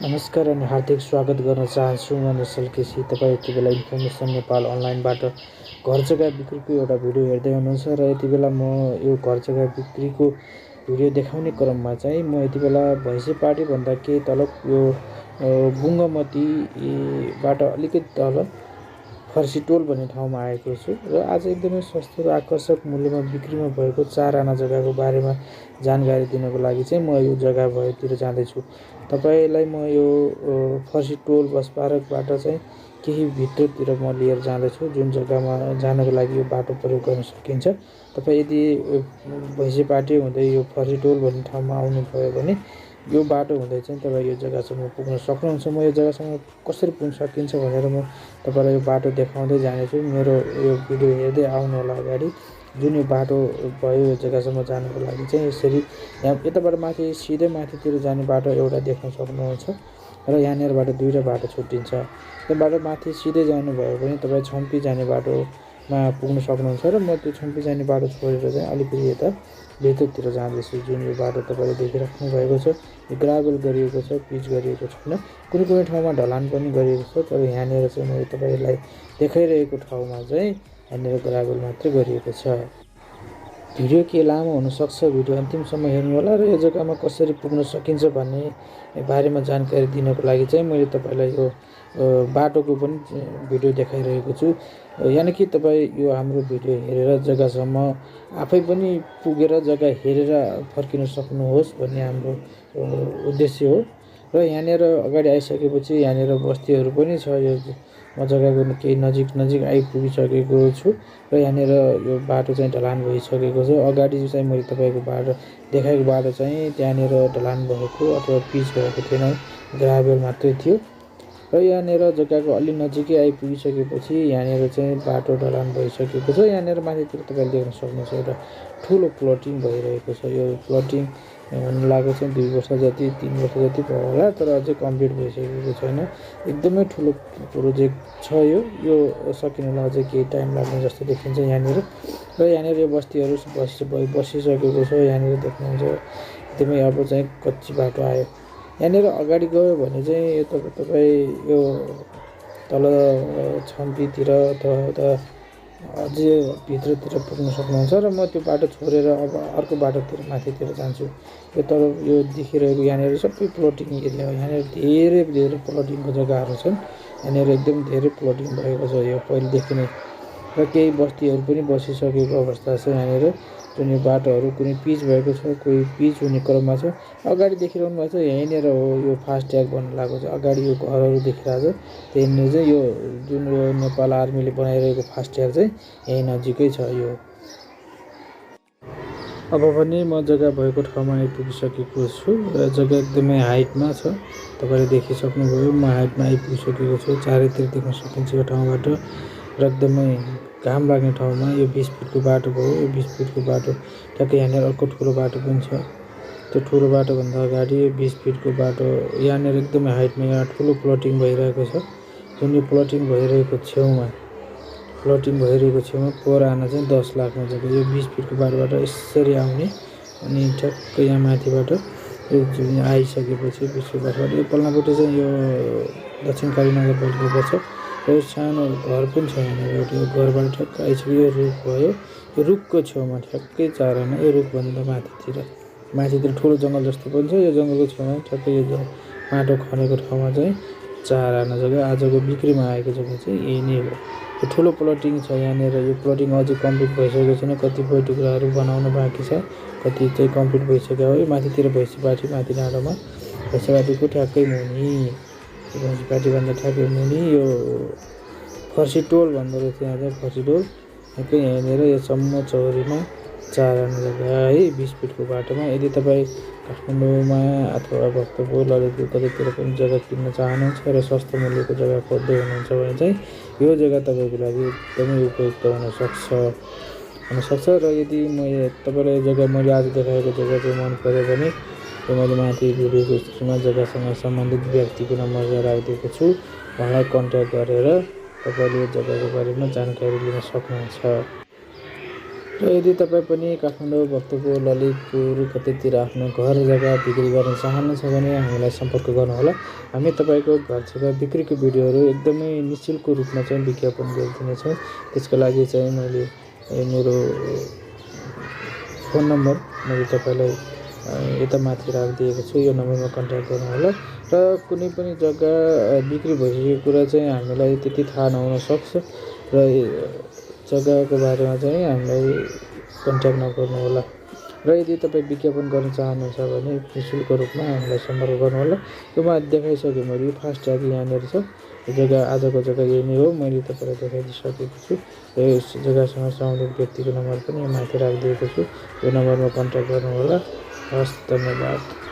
नमस्कार अनि हार्दिक स्वागत गर्न चाहन्छु। म निश्चल केसी। तपाईँ यति बेला इन्फर्मेसन नेपाल अनलाइनबाट घर जग्गा बिक्रीको एउटा भिडियो हेर्दै हुनुहुन्छ र यति बेला म यो घर जग्गा बिक्रीको भिडियो देखाउने क्रममा चाहिँ म यति बेला भैँसेपाटीभन्दा केही तल यो बुङ्गमतीबाट अलिकति तल फर्सीटोल भन्ने ठाउँमा आएको छु र आज एकदमै सस्तो र आकर्षक मूल्यमा बिक्रीमा भएको 4 आना जग्गाको बारेमा जानकारी दिनको लागि चाहिँ म यो जग्गा भएतिर जाँदैछु। तपाईलाई म यो फर्सीटोल बस पार्कबाट चाहिँ केही भित्रतिर म लिएर जाँदैछु, जुन जग्गामा जानको लागि यो बाटो प्रयोग गर्न सकिन्छ। तपाईँ यदि भैँसेपाटी हुँदै यो फर्सीटोल भन्ने ठाउँमा आउनुभयो भने यो बाटो हुँदै चाहिँ तपाईँ यो जग्गासम्म पुग्न सक्नुहुन्छ। म यो जग्गासम्म कसरी पुग्न सकिन्छ भनेर म तपाईँलाई यो बाटो देखाउँदै जानेछु। मेरो यो भिडियो हेर्दै आउनु होला अगाडि। जुन यो बाटो भयो यो जग्गासम्म जानको लागि चाहिँ यसरी यहाँ यताबाट माथि सिधै माथितिर जाने बाटो एउटा देख्न सक्नुहुन्छ र यहाँनिरबाट दुईवटा बाटो छुट्टिन्छ। त्यहाँबाट माथि सिधै जानुभयो भने तपाईँ छम्पी जाने बाटोमा पुग्न सक्नुहुन्छ र म त्यो छम्पी जाने बाटो छोडेर चाहिँ अलिकति यता भित्रतिर जाँदैछु। जुन यो बाटो तपाईँले देखिराख्नु भएको छ यो ग्राभल गरिएको छ, पिच गरिएको छैन। कुनै कुनै ठाउँमा ढलान पनि गरिएको छ, तर यहाँनिर चाहिँ म तपाईँलाई देखाइरहेको ठाउँमा चाहिँ यहाँनिर ग्राभल मात्रै गरिएको छ। भिडियो के लामो हुनसक्छ, भिडियो अन्तिमसम्म हेर्नु होला र यो जग्गामा कसरी पुग्न सकिन्छ भन्ने बारेमा जानकारी दिनको लागि चाहिँ मैले तपाईँलाई यो बाटोको पनि भिडियो देखाइरहेको छु। यानि कि तपाईँ यो हाम्रो भिडियो हेरेर जग्गासम्म आफै पनि पुगेर जग्गा हेरेर फर्किन सक्नुहोस् भन्ने हाम्रो उद्देश्य हो। र यहाँनिर अगाडि आइसकेपछि यहाँनिर बस्तीहरू पनि छ। यो म जग्गाको केही नजिक आइपुगिसकेको छु र यहाँनिर यो बाटो चाहिँ ढलान भइसकेको छ। अगाडि चाहिँ मैले तपाईँको बाटो देखाएको बाटो चाहिँ त्यहाँनिर ढलान भएको अथवा पिच भएको थिएन, ग्राभल मात्रै थियो। र यहाँनिर जग्गाको अलि नजिकै आइपुगिसकेपछि यहाँनिर चाहिँ बाटो ढलान भइसकेको छ। यहाँनिर माथितिर तपाईँले देख्न सक्नुहुन्छ एउटा ठुलो प्लटिङ भइरहेको छ। यो प्लटिङ हुन लागेको चाहिँ 2 वर्ष जति 3 वर्ष जति भयो होला, तर अझै कम्प्लिट भइसकेको छैन। एकदमै ठुलो प्रोजेक्ट छ यो सकिनलाई अझै केही टाइम लाग्ने जस्तो देखिन्छ यहाँनिर। र यहाँनिर यो बस्तीहरू बसिसकेको छ। यहाँनिर देख्नुहुन्छ एकदमै अब चाहिँ कच्ची बाटो आयो। यहाँनिर अगाडि गयो भने चाहिँ यो तपाईँ यो तल छम्पीतिर अथवा अझै भित्रतिर पुग्न सक्नुहुन्छ र म त्यो बाटो छोडेर अब अर्को बाटोतिर माथितिर जान्छु। यो तर यो देखिरहेको यहाँनिर सबै प्लटिङ एरिया हो। यहाँनिर धेरै प्लटिङको जग्गाहरू छन्। यहाँनिर एकदम धेरै प्लटिङ भएको छ यो पहिलेदेखि नै, र केही बस्तीहरू पनि बसिसकेको अवस्था छ यहाँनिर। जुन यो बाटोहरू कुनै पिच भएको छ, कोही पिच हुने क्रममा छ। अगाडि देखिरहनु भएको छ यहीँनिर हो यो फास्ट्याग भन्नु लागेको छ। अगाडि यो घरहरू देखिरहेको छ, त्यहीँनिर चाहिँ यो जुन यो नेपाल आर्मीले बनाइरहेको फास्ट्याग चाहिँ यहीँ नजिकै छ यो। अब पनि म जग्गा भएको ठाउँमा आइपुगिसकेको छु र जग्गा एकदमै हाइटमा छ। तपाईँले देखिसक्नुभयो म हाइटमा आइपुगिसकेको छु। चारैतिर देख्न सकिन्छ यो ठाउँबाट र एकदमै घाम लाग्ने ठाउँमा। यो 20 फिटको बाटो भयो। यो 20 फिटको बाटो ट्याक्कै यहाँनिर अर्को ठुलो बाटो पनि छ। त्यो ठुलो बाटोभन्दा अगाडि 20 फिटको बाटो यहाँनिर एकदमै हाइटमा यहाँ ठुलो प्लटिङ भइरहेको छ। जुन यो प्लटिङ भइरहेको छेउमा पर आना चाहिँ 10 लाखमा जग्गा। यो 20 फिटको बाटोबाट यसरी आउने अनि ठ्याक्कै यहाँ माथिबाट यो जुन आइसकेपछि 20 फिटको बाटोबाट यो पल्लोपट्टि चाहिँ यो दक्षिणकाली नगरपालिका पर्छ। र यो सानो घर पनि छ यहाँनिर एउटा। यो घरबाट ठ्याक्कै आइसक्यो। यो रुख भयो। यो रुखको छेउमा ठ्याक्कै 4 आना, यो रुखभन्दा माथितिर ठुलो जङ्गल जस्तो पनि छ। यो जङ्गलको छेउमा ठ्याक्कै यो माटो खनेको ठाउँमा चाहिँ 4 आना जग्गा। आजको बिक्रीमा आएको जग्गा चाहिँ यही नै हो। यो ठुलो प्लटिङ छ यहाँनिर। यो प्लटिङ अझै कम्प्लिट भइसकेको छैन, कतिपय टुक्राहरू बनाउन बाँकी छ, कति चाहिँ कम्प्लिट भइसक्यो हो। यो माथितिर भैँसेपाटी माथि डाँडोमा भैँसेपाटीको ठ्याक्कै मुनि, भैँसेपाटीभन्दा ठ्याक्कै मुनि यो फर्सीटोल भन्दो रहेछ। यहाँ चाहिँ फर्सीटोल ठ्याक्कै यहाँनिर यो सम्म चौरीमा 4 आना जग्गा है 20 फिटको बाटोमा। यदि तपाईँ काठमाडौँमा अथवा भक्तपुर, ललितपुर कतैतिर पनि जग्गा किन्न चाहनुहुन्छ र सस्तो मूल्यको जग्गा खोज्दै हुनुहुन्छ भने चाहिँ यो जग्गा तपाईँको लागि एकदमै उपयुक्त हुनसक्छ। र यदि तपाईँलाई जग्गा मैले आज देखाएको जग्गा चाहिँ मन पऱ्यो भने यो मैले माथि भिडियोको स्क्रिनमा जग्गासँग सम्बन्धित व्यक्तिको नम्बर राखिदिएको छु। उहाँलाई कन्ट्याक्ट गरेर तपाईँले यो जग्गाको बारेमा जानकारी लिन सक्नुहुन्छ। र यदि तपाईँ पनि काठमाडौँ, भक्तपुर, ललितपुर कतैतिर आफ्नो घर जग्गा बिक्री गर्न चाहनुहुन्छ भने हामीलाई सम्पर्क गर्नुहोला। हामी तपाईँको घर जग्गा बिक्रीको भिडियोहरू एकदमै निःशुल्क रूपमा चाहिँ विज्ञापन गरिदिनेछौँ। त्यसको लागि चाहिँ मैले मेरो फोन नम्बर मैले तपाईँलाई यता माथि राखिदिएको छु। यो नम्बरमा कन्ट्याक्ट गर्नुहोला। र कुनै पनि जग्गा बिक्री भइसकेको कुरा चाहिँ हामीलाई त्यति थाहा नहुन सक्छ र जग्गाको बारेमा चाहिँ हामीलाई कन्ट्याक्ट नगर्नुहोला। र यदि तपाईँ विज्ञापन गर्न चाहनुहुन्छ भने निःशुल्क रूपमा हामीलाई सम्पर्क गर्नुहोला। योमा देखाइसकेँ मैले, यो फास्ट ट्याग यहाँनिर छ। यो जग्गा आजको जग्गा यही नै हो, मैले तपाईँलाई देखाइदिइसकेको छु। र यस जग्गासँग सम्बन्धित व्यक्तिको नम्बर पनि यहाँ माथि राखिदिएको छु। यो नम्बरमा कन्ट्याक्ट गर्नुहोला। हस्, धन्यवाद।